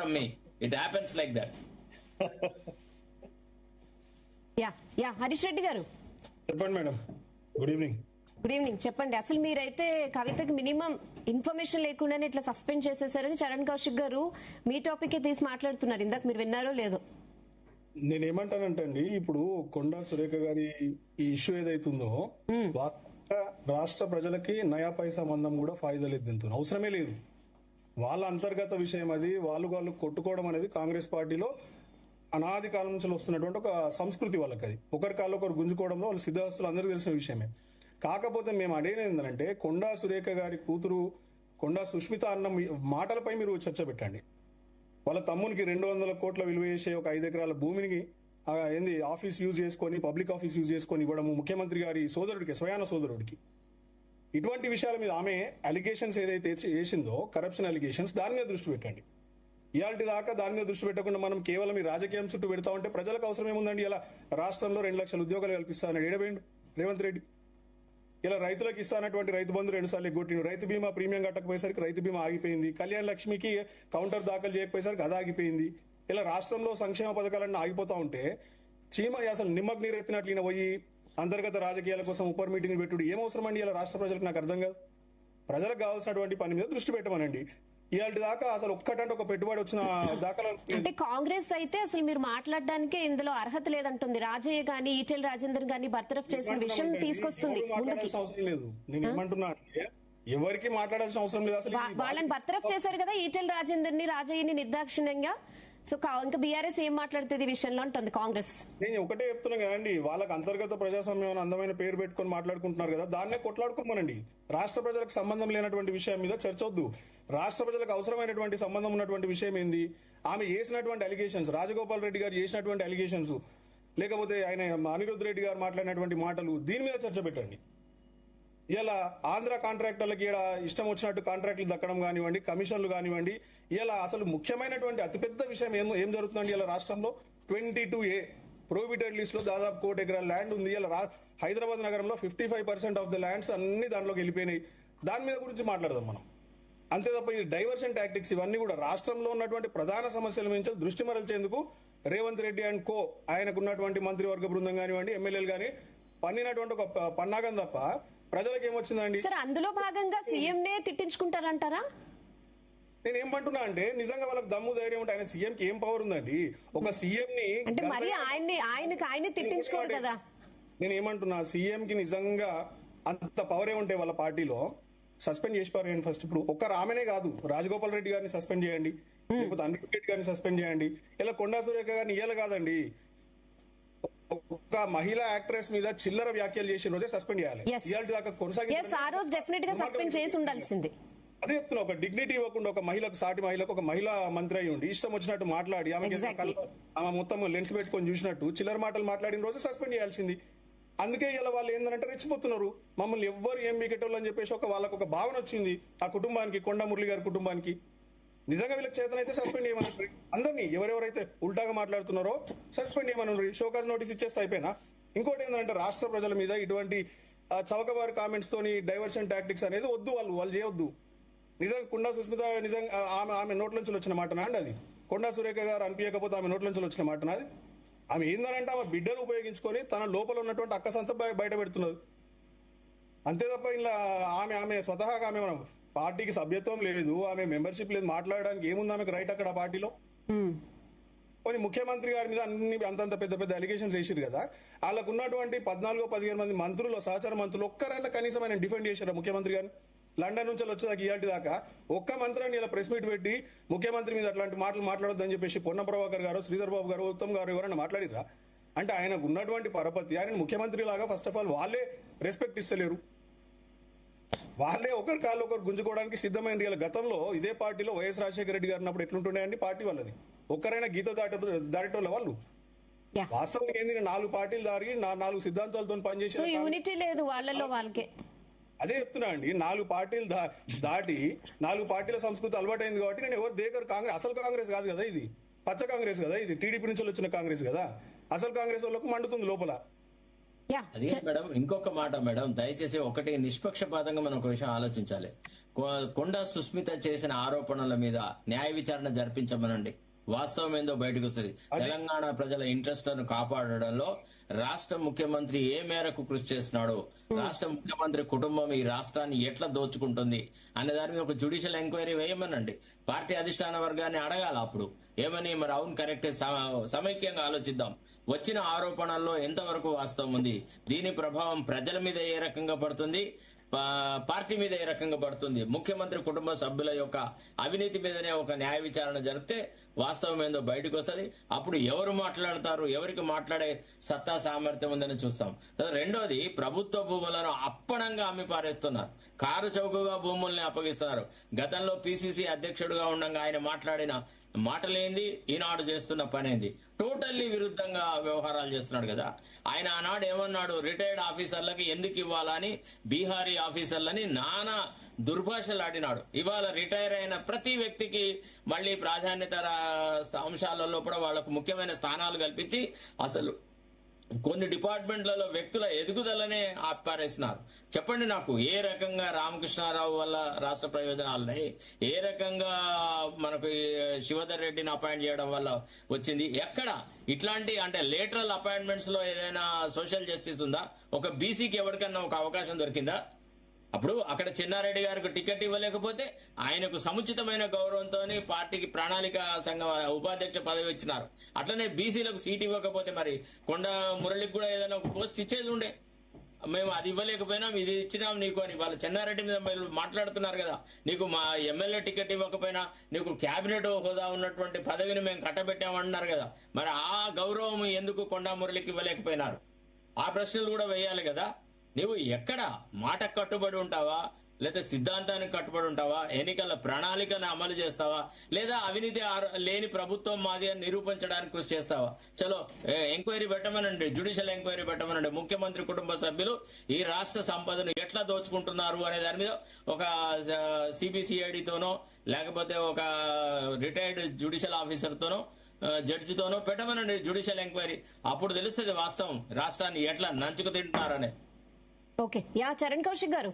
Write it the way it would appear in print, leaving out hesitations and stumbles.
from me. It happens like that. Yeah Harish Reddy గారు చెప్పండి madam. Good evening. Good evening. చెప్పండి, అసలు మీరైతే కవితకి మినిమం ఇన్ఫర్మేషన్ లేకుండానే ఇట్లా సస్పెండ్ చేసేసారని చరణ్ కౌశిక్ గారు మీ టాపిక్ తీసి మాట్లాడుతున్నారు. ఇందాక మీరు విన్నారో లేదో? నేనేమంటానంటే అండి, ఇప్పుడు కొండా సురేఖ గారి ఈ ఇష్యూ ఏదైతుందో రాష్ట్ర ప్రజలకి నయా పైసా మందం కూడా ఫాయిదా లేదు, దీంతో అవసరమే లేదు. వాళ్ళ అంతర్గత విషయం అది. వాళ్ళు కొట్టుకోవడం అనేది కాంగ్రెస్ పార్టీలో అనాది కాలం నుంచి వస్తున్నటువంటి ఒక సంస్కృతి వాళ్ళకి. అది ఒకరి కాళ్ళు ఒకరు గుంజుకోవడంలో వాళ్ళు సిద్ధాస్తులు అందరికీ తెలిసిన విషయమే. కాకపోతే మేము అడిగేది ఏంటంటే, కొండా సురేఖ గారి కూతురు కొండా సుష్మిత అన్న మాటలపై మీరు చర్చ పెట్టండి. వాళ్ళ తమ్మునికి 200 కోట్ల విలువ చేసే ఒక 5 ఎకరాల భూమిని ఆఫీస్ యూజ్ చేసుకొని, పబ్లిక్ ఆఫీస్ యూజ్ చేసుకొని ఇవ్వడము ముఖ్యమంత్రి గారి సోదరుడికి, స్వయాన సోదరుడికి. ఇటువంటి విషయాల మీద ఆమె అలిగేషన్స్ ఏదైతే చేసిందో, కరప్షన్ అలిగేషన్స్, దాని మీద దృష్టి పెట్టండి. ఇయాల్టి దాకా దాని మీద దృష్టి పెట్టకుండా మనం కేవలం ఈ రాజకీయం చుట్టూ పెడతా ఉంటే ప్రజలకు అవసరం ఏముందండి? ఇలా రాష్ట్రంలో 2 లక్షల ఉద్యోగాలు కల్పిస్తానని ఏడబోయిండు రేవంత్ రెడ్డి. ఇలా రైతులకు ఇస్తానటువంటి రైతు బంధు 2 సార్లు ఎగ్గొట్టిండు. రైతు బీమా ప్రీమియం కట్టకపోయేసరికి రైతు బీమా ఆగిపోయింది. కళ్యాణ లక్ష్మికి కౌంటర్ దాఖలు చేయకపోయేసరికి అది ఆగిపోయింది. ఇలా రాష్ట్రంలో సంక్షేమ పథకాలన్నీ ఆగిపోతా ఉంటే అసలు నిమ్మకు నీరెత్తినట్లు ఈయన పోయి అంతర్గత రాజకీయాల కోసం ఉపర్ మీటింగ్ పెట్టుడు ఏం అవసరం అండి? ఇలా రాష్ట్ర ప్రజలకు నాకు అర్థం కాదు. ప్రజలకు కావాల్సినటువంటి పని మీద దృష్టి పెట్టమనండి. ఇవాళ దాకా అసలు ఒక్కటంటే ఒక పెట్టుబడి వచ్చిన దాఖలా అంటే కాంగ్రెస్ అయితే అసలు మీరు మాట్లాడడానికే ఇందులో అర్హత లేదంటుంది. రాజయ్య గాని, ఈటెల రాజేందర్ గాని బర్తరఫ్ చేసిన విషయం తీసుకొస్తుంది ముందుకి. అవసరం లేదు. నేను ఏమంటున్నా అంటే, ఎవరికి మాట్లాడాల్సిన అవసరం లేదు. అసలు వాళ్ళని బర్తరఫ్ చేశారు కదా, ఈటెల రాజేందర్ ని, రాజయ్యని నిర్దాక్షిణ్యంగా. సో ఇంకా బీఆర్ఎస్ ఏం మాట్లాడుతుంది ఈ విషయంలో అంటుంది కాంగ్రెస్. నేను ఒకటే చెప్తున్నా కదండి, వాళ్ళకి అంతర్గత ప్రజాస్వామ్యం అందమైన పేరు పెట్టుకొని మాట్లాడుకుంటున్నారు కదా, దాన్నే కొట్లాడుకోమనండి. రాష్ట్ర ప్రజలకు సంబంధం లేనటువంటి విషయం మీద చర్చ వద్దు. రాష్ట్ర ప్రజలకు అవసరమైనటువంటి సంబంధం ఉన్నటువంటి విషయం ఏంది? ఆమె చేసినటువంటి అలిగేషన్స్, రాజగోపాల్ రెడ్డి గారు చేసినటువంటి అలిగేషన్స్, లేకపోతే ఆయన అనిరుద్ధ్ రెడ్డి గారు మాట్లాడినటువంటి మాటలు, దీని మీద చర్చ పెట్టండి. ఇలా ఆంధ్ర కాంట్రాక్టర్లకి ఇలా ఇష్టం వచ్చినట్టు కాంట్రాక్టులు దక్కడం కానివ్వండి, కమిషన్లు కానివ్వండి, ఇలా అసలు ముఖ్యమైనటువంటి అతిపెద్ద విషయం ఏం జరుగుతుందండి? ఇలా రాష్ట్రంలో 22A ప్రొహిబిటెడ్ లిస్ట్ లో దాదాపు 1 కోటి ఎకరాల ల్యాండ్ ఉంది. ఇలా హైదరాబాద్ నగరంలో 55% ఆఫ్ ద ల్యాండ్స్ అన్ని దాంట్లోకి వెళ్ళిపోయినాయి. దాని మీద గురించి మాట్లాడదాం మనం. అంతే తప్ప ఈ డైవర్షన్ టాక్టిక్స్ ఇవన్నీ కూడా రాష్ట్రంలో ఉన్నటువంటి ప్రధాన సమస్యల నుంచి దృష్టి మరల్చేందుకు రేవంత్ రెడ్డి అండ్ కో, ఆయనకున్నటువంటి మంత్రివర్గ బృందం కానివ్వండి, ఎమ్మెల్యేలు కానీ పన్నినటువంటి ఒక పన్నాగం తప్ప ప్రజలకు ఏమొచ్చిందండి? సార్, అందులో భాగంగా సీఎం నే తిట్టించుకుంటారంటారా? నేను ఏమంటున్నా అంటే, నిజంగా వాళ్ళకి దమ్ము ధైర్యం ఉంటే, ఆయన సీఎం కి ఏం పవర్ ఉందండి? ఒక సీఎం ని అంటే మరి ఆయన్ని తిట్టించుకోరు కదా. నేను ఏమంటున్నా, సీఎం కి నిజంగా అంత పవరే ఉంటే వాళ్ళ పార్టీలో సస్పెండ్ చేసి పారేయండి ఫస్ట్. ఇప్పుడు ఒక్క ఆమెనే కాదు, రాజగోపాల్ రెడ్డి గారిని సస్పెండ్ చేయండి, లేకపోతే అనిరుద్ధ్ రెడ్డి గారిని సస్పెండ్ చేయండి. ఇలా కొండా సురేఖ గారిని ఇలా కాదండి, ఒక మహిళా యాక్ట్రెస్ మీద చిల్లర వ్యాఖ్యలు చేసిన రోజే సస్పెండ్ చేయాలి. అదే చెప్తున్నా, ఒక డిగ్నిటీ ఇవ్వకుండా ఒక మహిళకు, సాటి మహిళకు, ఒక మహిళా మంత్రి అయి ఉండి ఇష్టం వచ్చినట్టు మాట్లాడి ఆమె మొత్తం లెన్స్ పెట్టుకొని చూసినట్టు చిల్లర మాటలు మాట్లాడిన రోజు సస్పెండ్ చేయాల్సింది. అందుకే ఇలా వాళ్ళు ఏంటంటే రెచ్చిపోతున్నారు, మమ్మల్ని ఎవ్వరు ఏం మీకెటోళ్ళు అని చెప్పేసి వాళ్ళకు ఒక భావన వచ్చింది ఆ కుటుంబానికి, కొండా మురళి గారి కుటుంబానికి. నిజంగా వీళ్ళకి చేతనైతే సస్పెండ్ చేయమన్నారు అందరినీ. ఎవరెవరైతే ఉల్టాగా మాట్లాడుతున్నారో సస్పెండ్ చేయమన్నారు. షోకాజ్ నోటీస్ ఇచ్చేస్తే అయిపోయినా. ఇంకోటి ఏంటంటే, రాష్ట్ర ప్రజల మీద ఇటువంటి చౌకబారు కామెంట్స్ తోని డైవర్షన్ టాక్టిక్స్ అనేది వద్దు, వాళ్ళు చేయొద్దు. నిజంగా కొండా సుస్మిత నిజంగా ఆమె నోట్ల నుంచి వచ్చిన మాటనా అండి అది? కొండా సురేఖ గారు అనిపించకపోతే ఆమె నోట్ల నుంచి వచ్చిన మాటనా అది? ఆమె ఏందనంటే, ఆమె బిడ్డను ఉపయోగించుకొని తన లోపల ఉన్నటువంటి అక్కసంతా బయట పెడుతున్నది. అంతే తప్ప ఇలా ఆమె స్వతహాగా ఆమె మనం పార్టీకి సభ్యత్వం లేదు, ఆమె మెంబర్షిప్ లేదు, మాట్లాడడానికి ఏముంది ఆమెకు రైట్ అక్కడ పార్టీలో? కొన్ని ముఖ్యమంత్రి గారి మీద అన్ని అంతంత పెద్ద అలిగేషన్స్ వేసారు కదా, వాళ్ళకు ఉన్నటువంటి 14-15 మంది మంత్రులు, సహచర మంత్రులు ఒక్కరైనా కనీసం ఆయన డిఫెండ్ చేశారు ముఖ్యమంత్రి గారిని? లండన్ నుంచి వచ్చేదాకా ఇయాల్టి దాకా ఒక్క మంత్రిని ఇలా ప్రెస్ మీట్ పెట్టి ముఖ్యమంత్రి మీద అట్లాంటి మాటలు మాట్లాడొద్దని చెప్పేసి పొన్న ప్రభాకర్ గారు, శ్రీధర్ బాబు గారు, ఉత్తమ్ గారు ఎవరైనా మాట్లాడిరా? అంటే ఆయనకు ఉన్నటువంటి పరపతి, ఆయన ముఖ్యమంత్రి లాగా ఫస్ట్ ఆఫ్ ఆల్ వాళ్ళే రెస్పెక్ట్ ఇస్తలేరు. వాళ్ళే ఒకరి కాళ్ళు ఒకరు గుంజుకోవడానికి సిద్ధమైన. ఇలా గతంలో ఇదే పార్టీలో వైఎస్ రాజశేఖర రెడ్డి గారు ఉన్నప్పుడు ఎట్లుంటుండే పార్టీ వాళ్ళది? ఒక్కరైనా గీత దాటేటోళ్ళ వాళ్ళు? వాస్తవానికి ఏంది, 4 పార్టీలు దారి 4 సిద్ధాంతాలతో పనిచేసి యూనిటీ లేదు వాళ్ళలో వాళ్ళకే. అదే చెప్తున్నా అండి, 4 పార్టీలు దాటి 4 పార్టీల సంస్కృతి అలవాటైంది కాబట్టి నేను ఎవరు దేకరు. కాంగ్రెస్ అసలు కాంగ్రెస్ కాదు కదా ఇది, పచ్చ కాంగ్రెస్ కదా ఇది, టీడీపీ నుంచి వచ్చిన కాంగ్రెస్ కదా. అసలు కాంగ్రెస్ వాళ్ళకు మండుతుంది లోపల. అదే మేడం, ఇంకొక మాట మేడం, దయచేసి ఒకటి నిష్పక్షపాతంగా మనం ఒక విషయం ఆలోచించాలి. కొండా సుస్మిత చేసిన ఆరోపణల మీద న్యాయ విచారణ జరిపించమనండి. వాస్తవం ఏందో బయటకు వస్తుంది. తెలంగాణ ప్రజల ఇంట్రెస్ట్లను కాపాడడంలో రాష్ట్ర ముఖ్యమంత్రి ఏ మేరకు కృషి చేస్తున్నాడు, రాష్ట్ర ముఖ్యమంత్రి కుటుంబం ఈ రాష్ట్రాన్ని ఎట్లా దోచుకుంటుంది అనే దాని మీద ఒక జ్యుడిషియల్ ఎంక్వైరీ వేయమనండి. పార్టీ అధిష్టాన వర్గాన్ని అడగాల అప్పుడు ఏమని, మరి అవును కరెక్టే, సమైక్యంగా ఆలోచిద్దాం. వచ్చిన ఆరోపణల్లో ఎంతవరకు వాస్తవం ఉంది, దీని ప్రభావం ప్రజల మీద ఏ రకంగా పడుతుంది, పార్టీ మీద ఏ రకంగా పడుతుంది, ముఖ్యమంత్రి కుటుంబ సభ్యుల యొక్క అవినీతి మీదనే ఒక న్యాయ విచారణ జరిపితే వాస్తవం ఏందో బయటకు వస్తుంది. అప్పుడు ఎవరు మాట్లాడతారు, ఎవరికి మాట్లాడే సత్తా సామర్థ్యం ఉందని చూస్తాం. రెండోది, ప్రభుత్వ భూములను అప్పనంగా అమ్మి పారేస్తున్నారు, కారు చౌకగా భూముల్ని అప్పగిస్తున్నారు. గతంలో పిసిసి అధ్యక్షుడిగా ఉండగా ఆయన మాట్లాడిన మాటలేంది, ఈనాడు చేస్తున్న పనేంది, టోటల్లీ విరుద్ధంగా వ్యవహారాలు చేస్తున్నాడు కదా. ఆయన ఆనాడు ఏమన్నాడు, రిటైర్డ్ ఆఫీసర్లకి ఎందుకు ఇవ్వాలని బీహారీ ఆఫీసర్లని నానా దుర్భాషలు ఆడినాడు. ఇవాళ రిటైర్ అయిన ప్రతి వ్యక్తికి మళ్ళీ ప్రాధాన్యత అంశాలలో కూడా వాళ్లకు ముఖ్యమైన స్థానాలు కల్పించి అసలు కొన్ని డిపార్ట్మెంట్లలో వ్యక్తుల ఎదుగుదలనే ఆపారేసినారు. చెప్పండి నాకు, ఏ రకంగా రామకృష్ణారావు వల్ల రాష్ట్ర ప్రయోజనాలున్నాయి, ఏ రకంగా మనకు శివధర్ రెడ్డిని అపాయింట్ చేయడం వల్ల వచ్చింది, ఎక్కడ ఇట్లాంటి అంటే లేటరల్ అపాయింట్మెంట్స్ లో ఏదైనా సోషల్ జస్టిస్ ఉందా? ఒక బీసీకి ఎవరికన్నా ఒక అవకాశం దొరికిందా? అప్పుడు అక్కడ చెన్నారెడ్డి గారికి టికెట్ ఇవ్వలేకపోతే ఆయనకు సముచితమైన గౌరవంతో పార్టీకి ప్రణాళిక సంఘం ఉపాధ్యక్ష పదవి ఇచ్చినారు. అట్లనే బీసీలకు సీట్ ఇవ్వకపోతే మరి కొండ మురళికి కూడా ఏదైనా ఒక పోస్ట్ ఇచ్చేది ఉండే. మేము అది ఇవ్వలేకపోయినాం, ఇది ఇచ్చినాం నీకు అని వాళ్ళ చెన్నారెడ్డి మీద మాట్లాడుతున్నారు కదా. నీకు మా ఎమ్మెల్యే టికెట్ ఇవ్వకపోయినా నీకు క్యాబినెట్ హోదా ఉన్నటువంటి పదవిని మేము కట్టబెట్టామన్నారు కదా. మరి ఆ గౌరవం ఎందుకు కొండా మురళికి ఇవ్వలేకపోయినారు? ఆ ప్రశ్నలు కూడా వేయాలి కదా. నువ్వు ఎక్కడ మాట కట్టుబడి ఉంటావా, లేదా సిద్ధాంతానికి కట్టుబడి ఉంటావా, ఎన్నికల ప్రణాళికను అమలు చేస్తావా, లేదా అవినీతి లేని ప్రభుత్వం మాది అని నిరూపించడానికి కృషి చేస్తావా? చలో ఎంక్వైరీ పెట్టమనండి, జ్యుడిషియల్ ఎంక్వైరీ పెట్టమనండి. ముఖ్యమంత్రి కుటుంబ సభ్యులు ఈ రాష్ట్ర సంపదను ఎట్లా దోచుకుంటున్నారు అనే దాని మీద ఒక సిబిసిఐడితోనో లేకపోతే ఒక రిటైర్డ్ జ్యుడిషియల్ ఆఫీసర్తోనో జడ్జితోనో పెట్టమనండి జ్యుడిషియల్ ఎంక్వైరీ. అప్పుడు తెలుస్తుంది వాస్తవం, రాష్ట్రాన్ని ఎట్లా నంచుకు తింటున్నారనే. ఓకే, యా చరణ్ కౌశిక్ గారు.